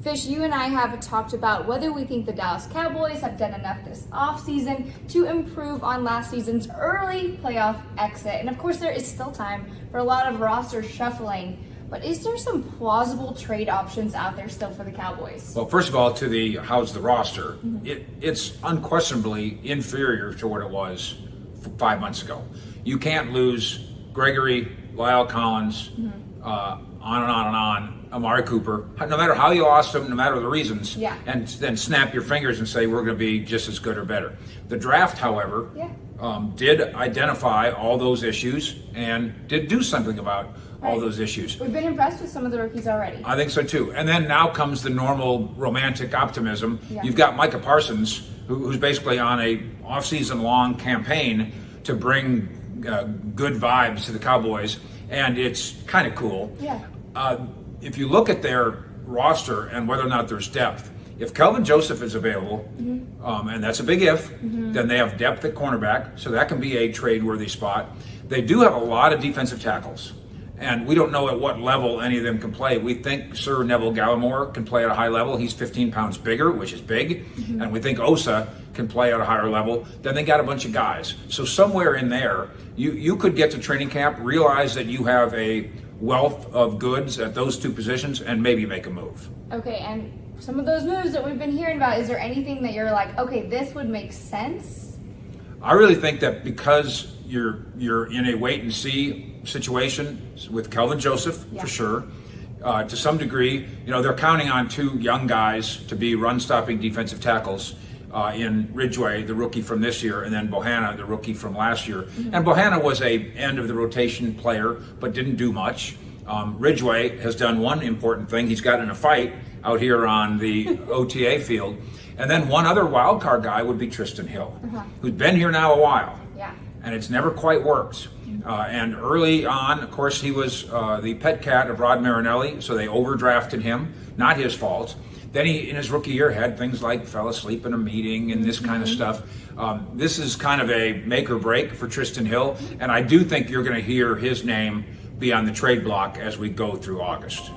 Fish, you and I have talked about whether we think the Dallas Cowboys have done enough this offseason to improve on last season's early playoff exit. And of course, there is still time for a lot of roster shuffling. But is there some plausible trade options out there still for the Cowboys? Well, first of all, to the how's the roster, it's unquestionably inferior to what it was 5 months ago. You can't lose Gregory, Lyle Collins, on and on and on, Amari Cooper, no matter how you lost them, no matter the reasons, and then snap your fingers and say we're going to be just as good or better. The draft, however, did identify all those issues and did do something about all those issues. We've been impressed with some of the rookies already. I think so too. And then now comes the normal romantic optimism. You've got Micah Parsons, who's basically on a off-season long campaign to bring good vibes to the Cowboys, and it's kind of cool. If you look at their roster and whether or not there's depth, if Kelvin Joseph is available, and that's a big if, then they have depth at cornerback, so that can be a trade-worthy spot. They do have a lot of defensive tackles, and we don't know at what level any of them can play. We think Sir Neville Gallimore can play at a high level. He's 15 pounds bigger, which is big, and we think Osa can play at a higher level. Then they got a bunch of guys. So somewhere in there, you could get to training camp, realize that you have a wealth of goods at those two positions, and maybe make a move. Okay, and some of those moves that we've been hearing about, is there anything that you're like, okay, this would make sense? I really think that because you're in a wait and see situation with Kelvin Joseph, for sure. To some degree, they're counting on two young guys to be run-stopping defensive tackles in Ridgeway, the rookie from this year, and then Bohanna, the rookie from last year. And Bohanna was a end-of-the-rotation player, but didn't do much. Ridgeway has done one important thing. He's got in a fight out here on the OTA field. And then one other wild card guy would be Tristan Hill, who's been here now a while. And it's never quite worked. And early on, of course, he was the pet cat of Rod Marinelli, so they overdrafted him. Not his fault. Then he, in his rookie year, had things like fell asleep in a meeting and this kind of stuff. This is kind of a make or break for Tristan Hill, and I do think you're going to hear his name be on the trade block as we go through August.